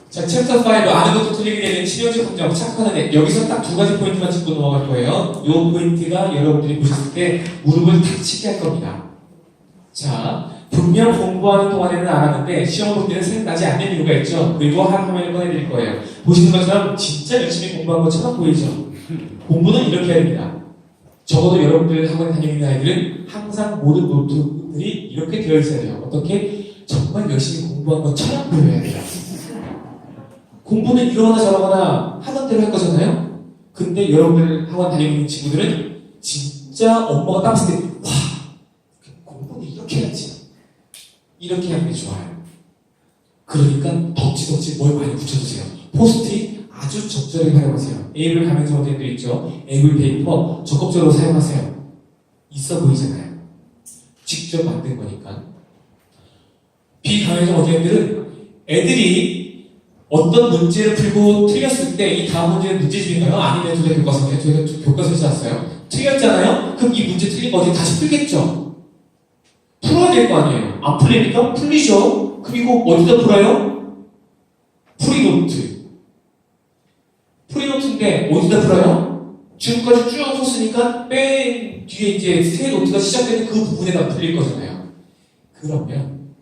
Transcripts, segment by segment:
자, 챕터 5 아는 것도 틀리게 되는 치명적 함정 착각하는 애. 여기서 딱 두 가지 포인트만 짚고 넘어갈 거예요. 이 포인트가 여러분들이 보셨을 때 무릎을 다치게 할 겁니다. 자, 분명 공부하는 동안에는 알았는데 시험 볼 때는 생각나지 않는 이유가 있죠. 그리고 한 화면을 꺼내드릴 거예요. 보시는 것처럼 진짜 열심히 공부한 것처럼 보이죠. 공부는 이렇게 해야 됩니다. 적어도 여러분들 학원 다니는 아이들은 항상 모든 노트들이 이렇게 되어 있어야 돼요. 어떻게? 정말 열심히 공부한 것처럼 보여야 돼요. 공부는 이러거나 저러거나 하던 대로 할 거잖아요? 근데 여러분들 학원 다니고 있는 친구들은 진짜 엄마가 딱 봤을 때, 와, 공부는 이렇게 해야지. 이렇게 하는 게 좋아요. 그러니까 덕지덕지 뭘 많이 붙여주세요. 포스트잇 아주 적절하게 활용하세요. 에이블 가맹점 어디들 있죠? 에이블 페이퍼 적극적으로 사용하세요. 있어 보이잖아요. 직접 만든 거니까. 비가맹점 어디들은 애들이 어떤 문제를 풀고 틀렸을 때 이 다음 문제는 문제집인가요? 아니면 두개 교과서인가요? 저희가 교과서에 짰어요. 틀렸잖아요? 그럼 이 문제 틀린 거 어디 다시 풀겠죠? 풀어야 될 거 아니에요. 안 풀리니까 풀리죠? 그럼 이거 어디다 풀어요? 프리노트. 프리노트인데 어디다 풀어요? 지금까지 쭉 썼으니까 맨 뒤에 이제 새 노트가 시작되는 그 부분에다 풀릴 거잖아요. 그러면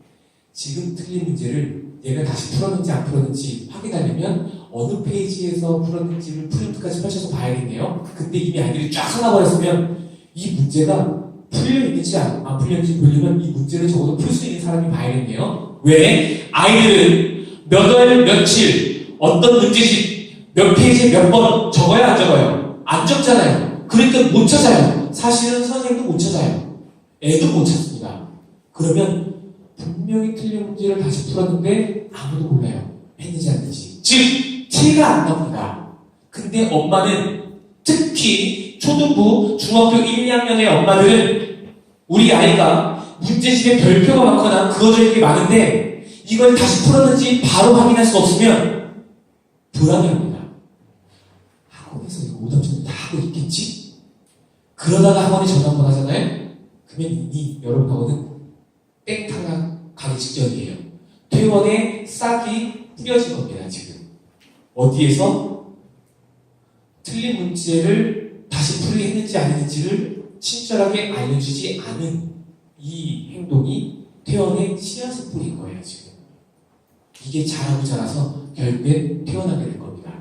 지금 틀린 문제를 얘가 다시 풀었는지 안 풀었는지 확인하려면 어느 페이지에서 풀었는지를 프린트까지 펼쳐서 봐야겠네요. 근데 이미 아이들이 쫙 써놔버렸으면 이 문제가 풀려있는지 안 풀렸는지 보려면 이 문제를 적어도 풀 수 있는 사람이 봐야겠네요. 왜? 아이들은 몇 월, 며칠, 어떤 문제집, 몇 페이지에 몇 번 적어야 안 적어요? 안 적잖아요. 그러니까 못 찾아요. 사실은 선생님도 못 찾아요. 애도 못 찾습니다. 그러면 분명히 틀린 문제를 다시 풀었는데 아무도 몰라요. 했는지 안 했는지. 즉, 티가 안 납니다. 근데 엄마는 특히 초등부, 중학교 1, 2학년의 엄마들은 우리 아이가 문제집에 별표가 많거나 그어져 게 많은데 이걸 다시 풀었는지 바로 확인할 수 없으면 불안해합니다. 학원에서 이거 오답전도 다 하고 있겠지? 그러다가 학원에 전화 한번 하잖아요? 그러면 이미 여러분 학원은 땡탈락 가기 직전이에요. 퇴원에 싹이 뿌려진 겁니다, 지금. 어디에서? 틀린 문제를 다시 풀이 했는지 안 했는지를 친절하게 알려주지 않은 이 행동이 퇴원의 씨앗을 뿌린 거예요, 지금. 이게 자라고 자라서 결국엔 퇴원하게 될 겁니다.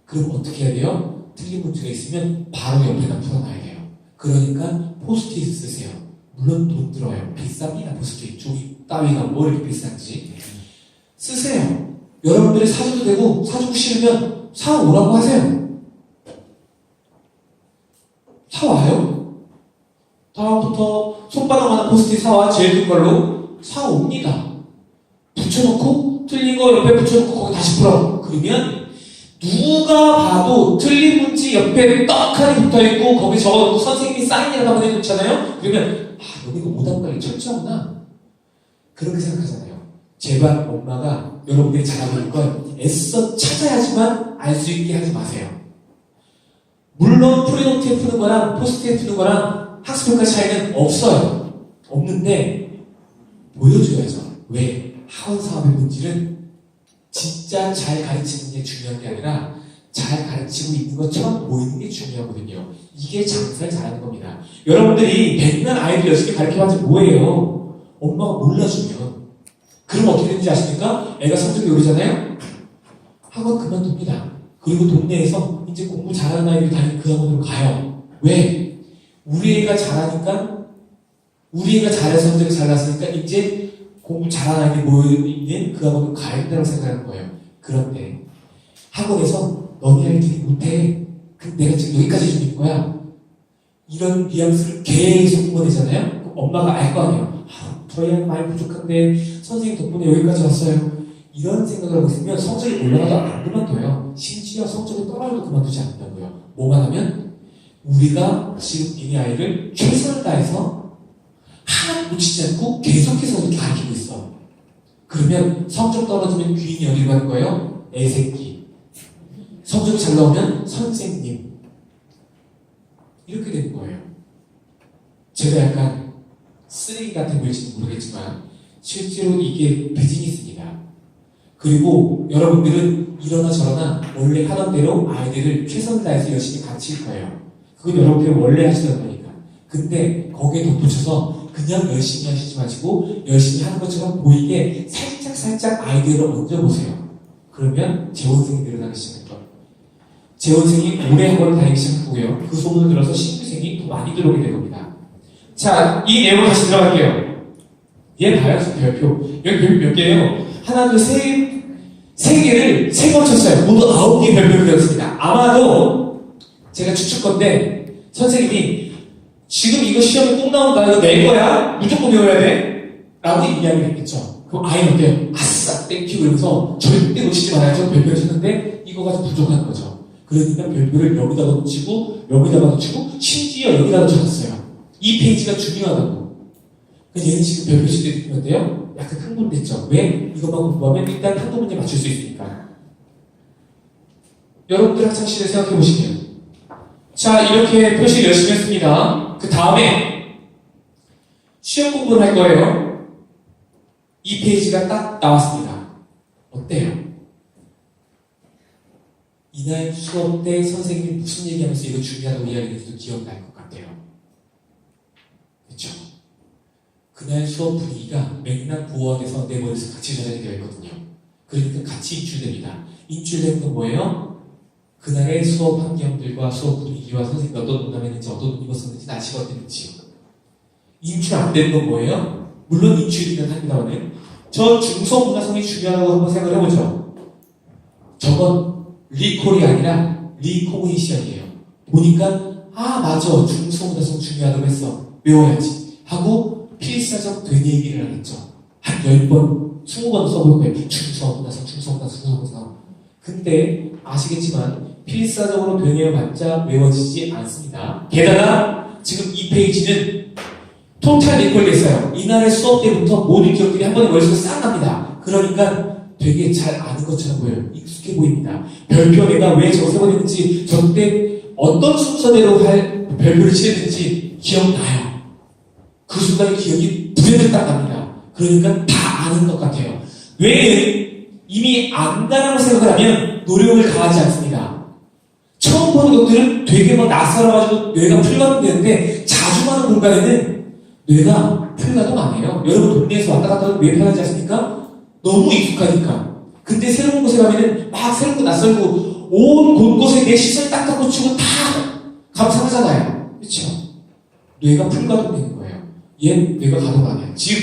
그럼 어떻게 해야 돼요? 틀린 문제가 있으면 바로 옆에다 풀어놔야 돼요. 그러니까 포스트잇 쓰세요. 물론 돈 들어요. 비쌉니다. 포스트잇. 종이 따위가 뭐 이렇게 비싼지. 쓰세요. 여러분들이 사줘도 되고 사주고 싫으면 사오라고 하세요. 사와요. 다음부터 손바닥만한 포스트잇 사와. 제일 큰 걸로 사옵니다. 붙여놓고 틀린 거 옆에 붙여놓고 거기 다시 풀어. 그러면 누가 봐도 틀린 문제 옆에 떡하니 붙어있고 거기 적어놓고 선생님이 사인이라고 한번 해줬잖아요. 그러면 여기는 오답관리 철저하구나. 그렇게 생각하잖아요. 제발 엄마가 여러분들이 잘하고 있는 걸 애써 찾아야지만 알 수 있게 하지 마세요. 물론 프리노트에 푸는 거랑 포스트에 푸는 거랑 학습효과 차이는 없어요. 없는데 보여줘야죠. 왜? 학원 사업의 본질은 진짜 잘 가르치는 게 중요한 게 아니라 잘 가르치고 있는 것처럼 보이는 게 중요하거든요. 이게 장사를 잘하는 겁니다. 여러분들이 맨날 아이들 열심히 가르쳐봤자 뭐예요? 엄마가 몰라주면. 그럼 어떻게 되는지 아십니까? 애가 성적이 오르잖아요? 학원 그만둡니다. 그리고 동네에서 이제 공부 잘하는 아이들이 다니는 그 학원으로 가요. 왜? 우리 애가 잘하니까, 우리 애가 잘해서 성적이 잘 났으니까 이제 공부 잘하는 아이들이 모여있는 그 학원으로 가야 된다고 생각하는 거예요. 그런데 학원에서 너네 아이들이 못해. 내가 지금 여기까지 해주는 거야. 이런 뉘앙스를 계속 뿜어내잖아요. 엄마가 알 거 아니에요. 저희 아이 많이 부족한데 선생님 덕분에 여기까지 왔어요. 이런 생각을 하고 있으면 성적이 올라가도 안 그만둬요. 심지어 성적이 떨어져도 그만두지 않는다고요. 뭐만 하면 우리가 지금 니네 아이를 최선을 다해서 하나도 놓치지 않고 계속해서 이렇게 가르치고 있어. 그러면 성적 떨어지면 귀인이 어디로 가는 거예요? 애새끼. 성적이 잘 나오면 선생님. 이렇게 되는 거예요. 제가 약간 쓰레기 같은 보일지는 모르겠지만 실제로 이게 비즈니스입니다. 그리고 여러분들은 이러나 저러나 원래 하던 대로 아이들을 최선을 다해서 열심히 가르칠 거예요. 그건 여러분들이 원래 하시던 거니까. 근데 거기에 덧붙여서 그냥 열심히 하시지 마시고 열심히 하는 것처럼 보이게 살짝 아이디어를 얹어보세요. 그러면 재원생이 늘어나기 시작할 거예요. 재원생이 오래 학원을 다니기 시작하고요. 그 소문을 들어서 신규생이 더 많이 들어오게 될 겁니다. 자, 이 내용을 다시 들어갈게요. 얘 봐요, 별표. 여기 별표 몇 개예요? 하나, 둘, 세 개를 세 번 쳤어요. 모두 9개의 별표를 배웠습니다. 아마도 제가 추측 건데 선생님이 지금 이거 시험에 꼭 나온다. 이거 낼 거야? 무조건 외워야 돼? 라고 이야기를 했겠죠. 그럼 아이는 어때요? 아싸! 땡큐! 그러면서 절대 놓치지 말아야죠. 별표를 쳤는데 이거 가지고 부족한 거죠. 그러니까 별표를 여기다가 놓치고 여기다가 놓치고 심지어 여기다가 쳤어요. 이 페이지가 중요하다고. 그래서 얘는 지금 별표 칠 때 느끼는데요. 약간 흥분됐죠. 왜? 이것만 공부하면 일단 한두 문제 맞출 수 있으니까. 여러분들 학창시절 생각해 보시게요. 자, 이렇게 표시 열심히 했습니다. 그 다음에 시험 공부를 할 거예요. 이 페이지가 딱 나왔습니다. 어때요? 이날 수업 때 선생님이 무슨 얘기하면서 이거 중요하다고 이야기해서도 기억날 것 같아요. 그렇죠? 그날 수업 분위기가 맥락 보호학에서 내 머릿속에 같이 저장이 되어 있거든요. 그러니까 같이 인출됩니다. 인출되는 건 뭐예요? 그날의 수업 환경들과 수업 분위기와 선생님이 어떤 농담했는지 어떤 옷 입었었는지 날씨가 어땠는지. 인출 안 되는 건 뭐예요? 물론 인출이긴 합니다만은 저 중소 문화성이 중요하다고 한번 생각을 해보죠. 저건 리콜이 아니라 리코그니션이에요. 보니까 맞아, 중소 문화성 중요하다고 했어. 외워야지 하고 필사적 되뇌기를 하겠죠. 한 10번, 20번 써볼 거예요. 중소 문화성. 근데 아시겠지만 필사적으로 되뇌어봤자 외워지지 않습니다. 게다가 지금 이 페이지는 토탈 리콜 됐어요. 이날의 수업 때부터 모든 기억들이 한 번에 머릿속에 싹 납니다. 그러니까 되게 잘 아는 것처럼 보여요. 익숙해 보입니다. 별표 내가 왜 저거 세번했는지 저때 어떤 순서대로 별표를 칠했는지 기억나요. 그 순간의 기억이 부대들 딱 납니다. 그러니까 다 아는 것 같아요. 뇌는 이미 안다라고 생각을 하면 노력을 가하지 않습니다. 처음 보는 것들은 되게 막 낯설어가지고 뇌가 풀가동되는데 자주 가는 공간에는 뇌가 풀가동 안 해요. 여러분 동네에서 왔다 갔다 하면 왜 편하지 않습니까? 너무 익숙하니까. 근데 새로운 곳에 가면은 막 새롭고 낯설고 온 곳곳에 내 시선을 딱딱 꽂히고 다 감상하잖아요. 그렇죠? 뇌가 풀가동되는 거예요. 얘는 뇌가 가동 안 해요. 즉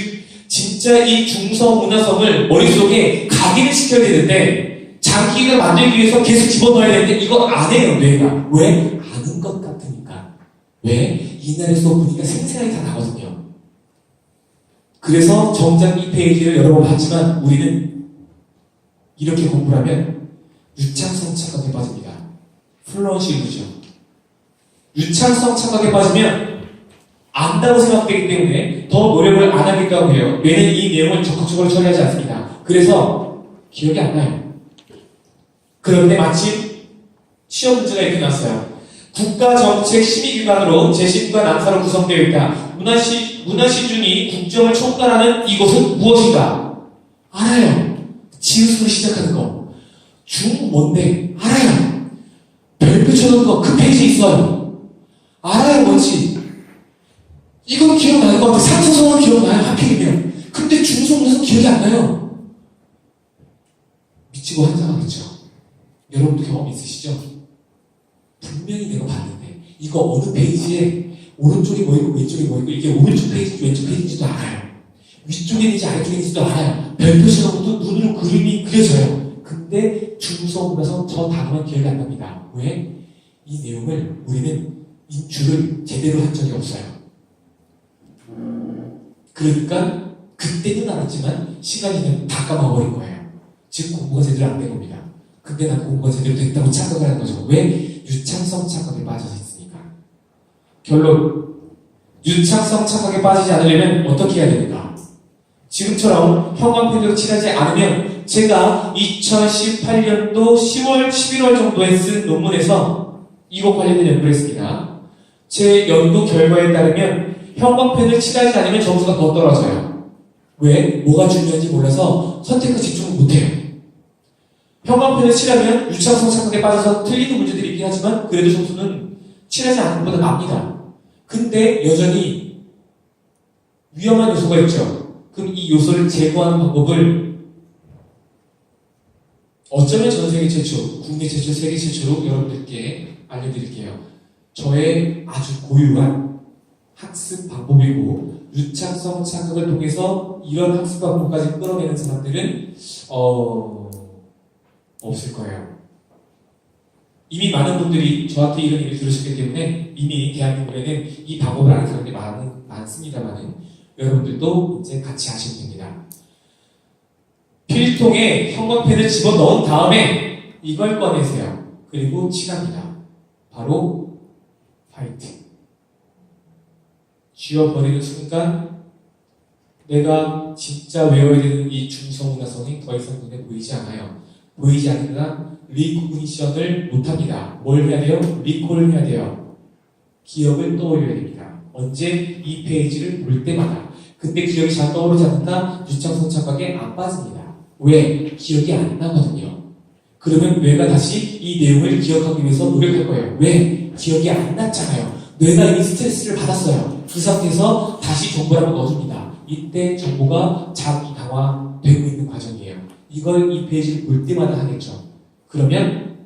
진짜 이 중서 문화성을 머릿속에 각인을 시켜야 되는데 장기가 만들기 위해서 계속 집어넣어야 되는데 이거 안 해요, 뇌가. 왜? 아는 것 같으니까. 왜? 이날의 수업 보니까 생생하게 다 나거든요. 그래서 정작 이 페이지를 여러 번 봤지만 우리는 이렇게 공부를 하면 유창성 착각에 빠집니다. 플러시 일루전. 유창성 착각에 빠지면 안다고 생각되기 때문에 더 노력을 안 하겠다고 해요. 뇌는 이 내용을 적극적으로 처리하지 않습니다. 그래서 기억이 안 나요. 그런데 마침 시험 문제가 이렇게 나왔어요. 국가정책심의기관으로 제10과 남사로 구성되어 있다. 문화시준이 국정을 총괄하는 이곳은 무엇인가? 알아요. 지읒으로 시작하는 거. 뭔데? 알아요. 별표 쳐놓은 거 그 페이지에 있어요. 알아요, 뭔지. 이건 기억나는 것 같아. 상서성은 기억나요, 하필이면. 근데 중소문에서 기억이 안 나요. 미치고 환장하겠죠. 여러분도 경험 있으시죠? 분명히 내가 봤는데 이거 어느 페이지에 오른쪽이 뭐이고 왼쪽이 뭐이고 이게 오른쪽 페이지 왼쪽 페이지인지도 알아요. 위쪽에 있는지 아래쪽에 있는지도 알아요. 별표 시간부터 눈으로 그림이 그려져요. 근데 중소문에서 저 단어만 기억이 안 납니다. 왜? 이 내용을 우리는 인출을 제대로 한 적이 없어요. 그러니까 그때는 알았지만 시간이 되면 다 까먹어버린 거예요. 즉 공부가 제대로 안 된 겁니다. 근데 난 공부가 제대로 됐다고 착각을 하는 거죠. 왜? 유창성 착각에 빠져서 있으니까. 결론, 유창성 착각에 빠지지 않으려면 어떻게 해야 됩니까? 지금처럼 형광펜으로 칠하지 않으면 제가 2018년도 10월, 11월 정도에 쓴 논문에서 이거 관련된 연구를 했습니다. 제 연구 결과에 따르면 형광펜을 칠하지 않으면 점수가 더 떨어져요. 왜? 뭐가 중요한지 몰라서 선택과 집중을 못해요. 형광펜을 칠하면 유창성 착각에 빠져서 틀리는 문제들이 있긴 하지만 그래도 점수는 칠하지 않은 것보다 납니다. 근데 여전히 위험한 요소가 있죠. 그럼 이 요소를 제거하는 방법을 어쩌면 전 세계 최초, 국내 최초, 세계 최초로 여러분들께 알려드릴게요. 저의 아주 고유한 학습 방법이고 유창성 착각을 통해서 이런 학습 방법까지 끌어내는 사람들은 없을 거예요. 이미 많은 분들이 저한테 이런 얘기를 들으셨기 때문에 이미 대한민국에는 이 방법을 아는 사람들이 많습니다만은 여러분들도 이제 같이 하시면 됩니다. 필통에 형광펜을 집어넣은 다음에 이걸 꺼내세요. 그리고 칠합니다. 바로 화이트. 쥐어버리는 순간 내가 진짜 외워야 되는 이 중성문화성이 더 이상 눈에 보이지 않아요. 보이지 않으나 리코그니션을 못합니다. 뭘 해야 돼요? 리콜을 해야 돼요. 기억을 떠올려야 됩니다. 언제? 이 페이지를 볼 때마다. 근데 기억이 잘 떠오르지 않는다? 유창성 착각에 안 빠집니다. 왜? 기억이 안 나거든요. 그러면 뇌가 다시 이 내용을 기억하기 위해서 노력할 거예요. 왜? 기억이 안 났잖아요. 뇌가 이미 스트레스를 받았어요. 그 상태에서 다시 정보를 한번 넣어줍니다. 이때 정보가 자기 강화되고 있는 과정이에요. 이걸 이 페이지를 볼 때마다 하겠죠. 그러면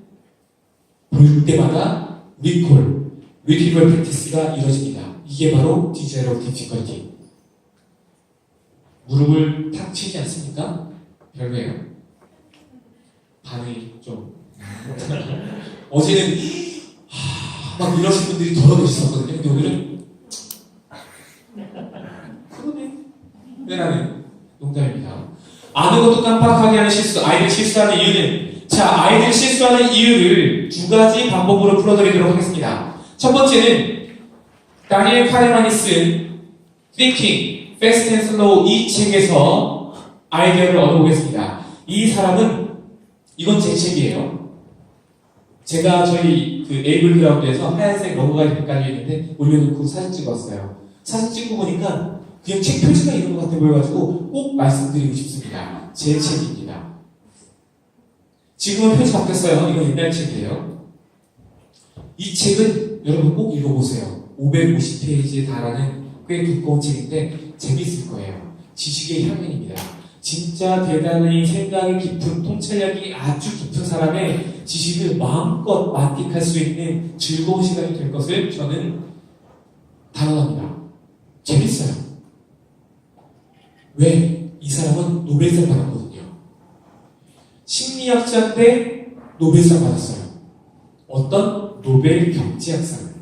볼 때마다 리콜, 리트리벌 프랙티스가 이루어집니다. 이게 바로 디자이러 디피컬티. 무릎을 탁 치지 않습니까? 별로예요. 반응이 좀 어제는 막 이러신 분들이 더러 계셨었거든요. 근데 오늘은 그러네. 왜 나는 농담입니다. 아는 것도 깜빡하게 하는 실수, 아이들 실수하는 이유는 아이들 실수하는 이유를 두 가지 방법으로 풀어드리도록 하겠습니다. 첫 번째는 다니엘 카네만이 쓴 Thinking, Fast and Slow 이 책에서 아이디어를 얻어보겠습니다. 이 사람은 이건 제 책이에요. 제가 저희 그 에이블 그라운드에서 하얀색 로고가 이렇게 깔려있는데 올려놓고 사진 찍었어요. 사진 찍고 보니까 그냥 책 표지가 있는 것 같아 보여가지고 꼭 말씀드리고 싶습니다. 제 책입니다. 지금은 표지 바뀌었어요. 이건 옛날 책이에요. 이 책은 여러분 꼭 읽어보세요. 550페이지에 달하는 꽤 두꺼운 책인데 재밌을 거예요. 지식의 향연입니다. 진짜 대단히 생각이 깊은, 통찰력이 아주 깊은 사람의 지식을 마음껏 만끽할 수 있는 즐거운 시간이 될 것을 저는 단언합니다. 재밌어요. 왜? 이 사람은 노벨상 받았거든요. 심리학자인데 노벨상 받았어요. 어떤? 노벨 경제학상을.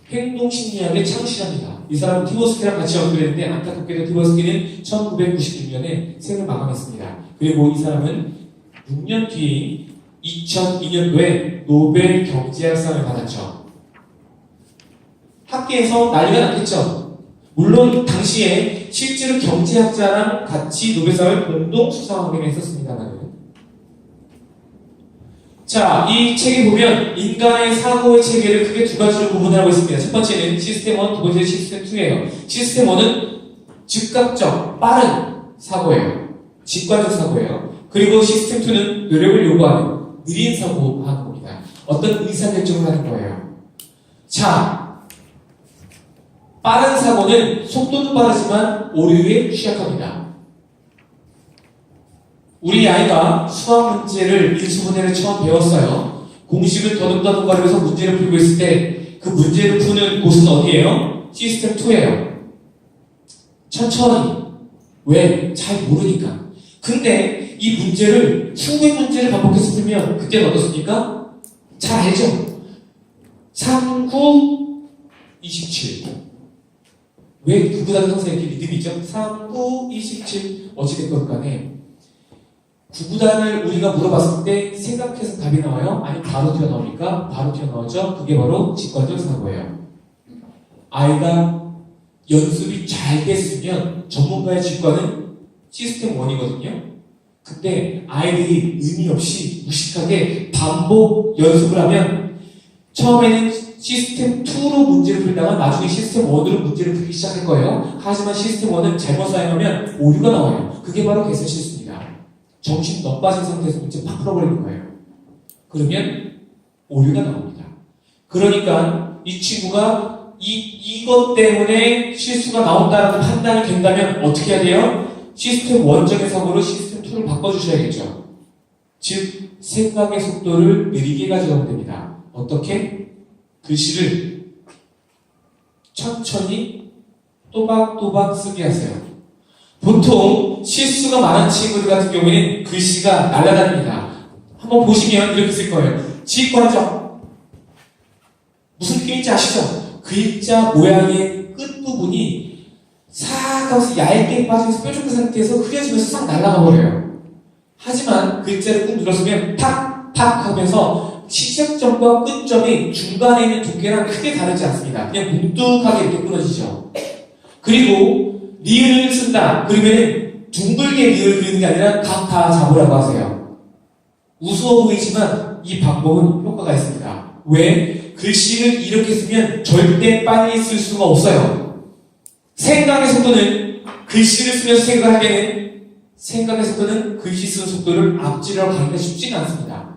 행동심리학의 창시자입니다. 이 사람은 티버스키랑 같이 연구했는데 안타깝게도 티버스키는 1996년에 생을 마감했습니다. 그리고 이 사람은 6년 뒤인 2002년도에 노벨 경제학상을 받았죠. 학계에서 난리가 났겠죠. 물론 당시에 실제로 경제학자랑 같이 노벨상을 공동 수상하기로 했었습니다만 이 책에 보면 인간의 사고의 체계를 크게 두 가지로 구분하고 있습니다. 첫 번째는 시스템 1, 두 번째는 시스템 2예요. 시스템 1은 즉각적, 빠른 사고예요. 직관적 사고예요. 그리고 시스템 2는 노력을 요구하는 느린 사고하는 겁니다. 어떤 의사결정을 하는 거예요. 빠른 사고는 속도도 빠르지만 오류에 취약합니다. 우리 아이가 수학 문제를 인수분해를 처음 배웠어요. 공식을 더듬더듬거리면서 문제를 풀고 있을 때 그 문제를 푸는 곳은 어디예요? 시스템 2예요. 천천히. 왜? 잘 모르니까. 근데 이 문제를 20문제를 반복해서 풀면 그때는 어떻습니까? 잘 알죠? 3, 9, 27. 왜 구구단 항상 이렇게 리듬이 있죠? 3, 9, 27. 어찌됐건 간에 구구단을 우리가 물어봤을 때 생각해서 답이 나와요? 아니면 바로 튀어나옵니까? 바로 튀어나오죠? 그게 바로 직관적 사고예요. 아이가 연습이 잘 됐으면 전문가의 직관은 시스템 1이거든요. 근데 아이들이 의미 없이 무식하게 반복 연습을 하면 처음에는 시스템 2로 문제를 풀다가 나중에 시스템 1으로 문제를 풀기 시작할 거예요. 하지만 시스템 1은 잘못 사용하면 오류가 나와요. 그게 바로 개선 실수입니다. 정신 넉 빠진 상태에서 문제 팍 풀어버리는 거예요. 그러면 오류가 나옵니다. 그러니까 이 친구가 이것 때문에 실수가 나온다는 판단이 된다면 어떻게 해야 돼요? 시스템 1적인 사고로 시스템 2를 바꿔주셔야겠죠. 즉 생각의 속도를 느리게 가져가면 됩니다. 어떻게? 글씨를 천천히 또박또박 쓰게 하세요. 보통 실수가 많은 친구들 같은 경우에는 글씨가 날아다닙니다. 한번 보시면 이렇게 쓸 거예요. 직관적. 무슨 느낌인지 아시죠? 글자 모양의 끝부분이 싹 하면서 얇게 빠지면서 뾰족한 상태에서 흐려지면서 싹 날아가 버려요. 하지만 글자를 꾹 눌렀으면 탁탁 하면서 시작점과 끝점이 중간에 있는 두께랑 크게 다르지 않습니다. 그냥 뭉툭하게 이렇게 끊어지죠. 그리고 리을을 쓴다. 그러면 둥글게 리을을 그리는 게 아니라 각 다 잡으라고 하세요. 우스워 보이지만 이 방법은 효과가 있습니다. 왜? 글씨를 이렇게 쓰면 절대 빨리 쓸 수가 없어요. 생각의 속도는 글씨를 쓰면서 생각을 하기에는 생각의 속도는 글씨 쓰는 속도를 앞지르러 가기가 쉽지가 않습니다.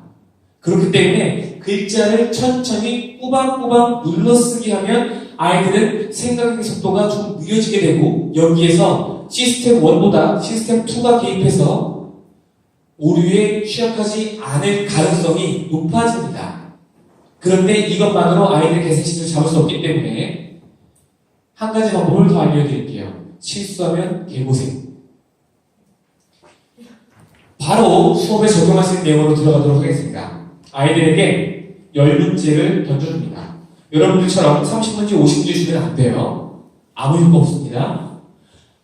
그렇기 때문에 글자를 천천히 꾸박꾸박 눌러쓰기 하면 아이들은 생각의 속도가 좀 느려지게 되고 여기에서 시스템 1보다 시스템 2가 개입해서 오류에 취약하지 않을 가능성이 높아집니다. 그런데 이것만으로 아이들의 개선시를 잡을 수 없기 때문에 한 가지 방법을 더 알려드릴게요. 실수하면 개고생. 바로 수업에 적용할 수 있는 내용으로 들어가도록 하겠습니다. 아이들에게 10문제를 던져줍니다. 여러분들처럼 30문제, 50문제 주면 안 돼요. 아무 효과 없습니다.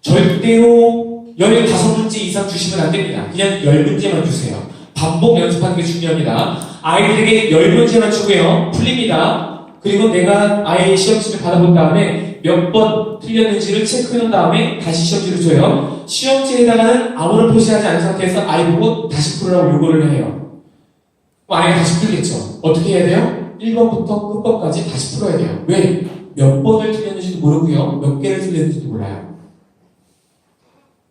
절대로 15문제 이상 주시면 안 됩니다. 그냥 10문제만 주세요. 반복 연습하는 게 중요합니다. 아이들에게 10문제만 주고요. 풀립니다. 그리고 내가 아이의 시험지를 받아본 다음에 몇 번 틀렸는지를 체크해 놓은 다음에 다시 시험지를 줘요. 시험지에다가는 아무런 표시하지 않은 상태에서 아이 보고 다시 풀으라고 요구를 해요. 아이가 다시 풀겠죠. 어떻게 해야 돼요? 1번부터 끝번까지 다시 풀어야 돼요. 왜? 몇 번을 틀렸는지도 모르고요. 몇 개를 틀렸는지도 몰라요.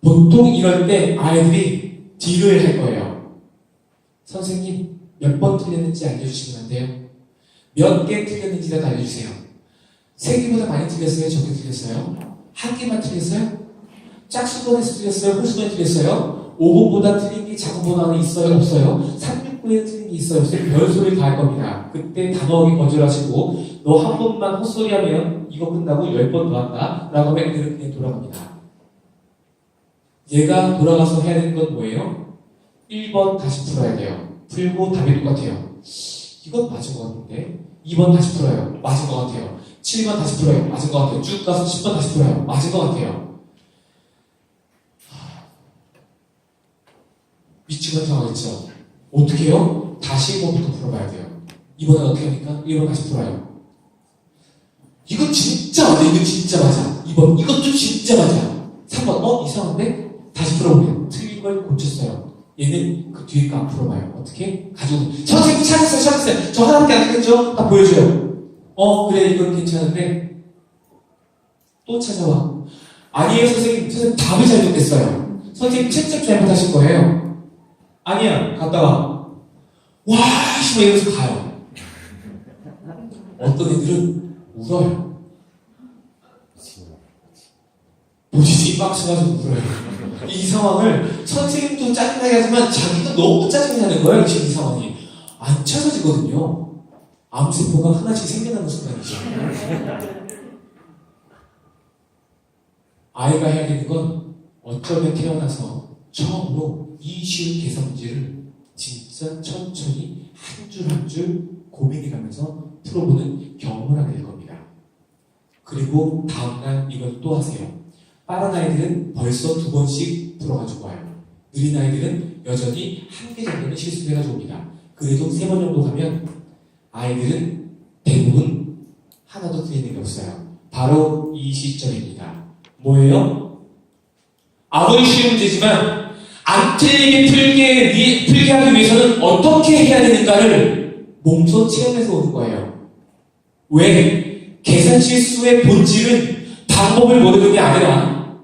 보통 이럴 때 아이들이 딜을 할 거예요. 선생님, 몇 번 틀렸는지 알려주시면 안 돼요? 몇 개 틀렸는지라도 알려주세요. 3개보다 많이 틀렸어요? 적게 틀렸어요? 한 개만 틀렸어요? 짝수번에서 틀렸어요? 홀수번에 틀렸어요? 5번보다 틀린 게 작은 번호는 있어요? 없어요? 369에 틀린 게 있어요? 없어요? 별소리 다 할 겁니다. 그때 단호하게 거절하시고 너 한 번만 헛소리하면 이거 끝나고 10번 더 한다 라고 하면 애들은 그냥 돌아갑니다. 얘가 돌아가서 해야 되는 건 뭐예요? 1번 다시 풀어야 돼요. 풀고 답이 똑같아요. 이건 맞은 것 같은데 2번 다시 풀어요. 맞은 것 같아요. 7번 다시 풀어요. 맞은 것 같아요. 쭉 가서 10번 다시 풀어요. 맞은 것 같아요. 미치고 상황이죠. 어떻게 해요? 다시 1번부터 풀어봐야 돼요. 2번은 어떻게 합니까? 1번 다시 풀어요. 이거 진짜 맞아. 이거 진짜 맞아. 2번 이것도 진짜 맞아. 3번 이상한데? 다시 풀어보면 틀린 걸 고쳤어요. 얘는 그 뒤에 거 안 풀어봐요. 어떻게? 가지고 선생님 찾았어요. 저 하나밖에 안 틀렸죠? 딱 보여줘요. 그래 이건 괜찮은데 또 찾아와. 아니에요 선생님 답을 잘못했어요. 선생님 채점 잘못하신 거예요. 아니야 갔다 와. 와 씨발 이러면서 가요. 어떤 애들은 울어요. 본인이 빡쳐가지고 울어요. 이 상황을 선생님도 짜증나게 하지만 자기도 너무 짜증이 나는 거예요. 지금 이 상황이 안 찾아지거든요. 암세포가 하나씩 생겨나는 순간이죠. 아이가 해야 되는 건 어쩌면 태어나서 처음으로 이 쉬운 계산 문제를 진짜 천천히 한 줄 한 줄 고민해가면서 풀어보는 경험을 하게 될 겁니다. 그리고 다음날 이걸 또 하세요. 빠른 아이들은 벌써 2번씩 풀어가지고 와요. 느린 아이들은 여전히 한 개 정도는 실수를 해가지고 옵니다. 그래도 3번 정도 가면 아이들은 대부분 하나도 틀리는 게 없어요. 바로 이 시점입니다. 뭐예요? 아무리 쉬운 문제지만 안 틀리게 풀게 하기 위해서는 어떻게 해야 되는가를 몸소 체험해서 오는 거예요. 왜? 계산 실수의 본질은 방법을 모르는 게 아니라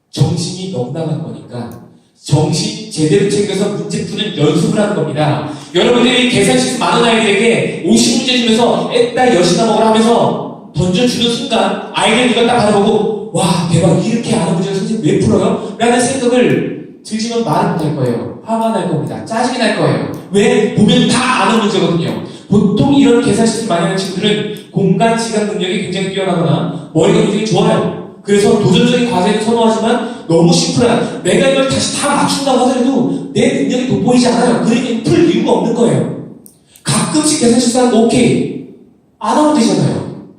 정신이 넉나간 거니까 정신 제대로 챙겨서 문제 푸는 연습을 하는 겁니다. 여러분들이 계산 실수 많은 아이들에게 50문제 주면서 애딸 여시나 먹으라 하면서 던져주는 순간 아이들 이걸 딱 받아보고 와 대박 이렇게 아는 문제를 선생님 왜 풀어요? 라는 생각을 들지만 말은 못할 거예요. 화가 날 겁니다. 짜증이 날 거예요. 왜? 보면 다 아는 문제거든요. 보통 이런 계산 실수 많이 하는 친구들은 공간 지각 능력이 굉장히 뛰어나거나 머리가 굉장히 좋아요. 그래서 도전적인 과제를 선호하지만 너무 심플한 내가 이걸 다시 다 맞춘다고 하더라도 내 능력이 돋보이지 않아요. 그러니까 풀 이유가 없는 거예요. 가끔씩 계산 실수하는 거 오케이. 안 하면 되잖아요.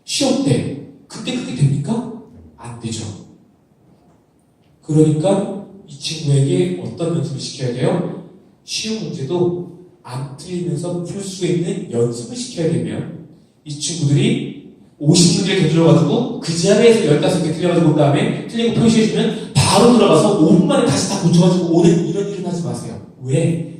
시험 때. 그때 그게 됩니까? 안 되죠. 그러니까 이 친구에게 어떤 연습을 시켜야 돼요? 쉬운 문제도 안 틀리면서 풀 수 있는 연습을 시켜야 되면 이 친구들이 50문제를 던져가지고 그 자리에서 15개 틀려가지고 그 다음에 틀린 거 표시해주면 바로 들어가서 5분 만에 다시 다 고쳐가지고 오는 이런 일은 하지 마세요. 왜?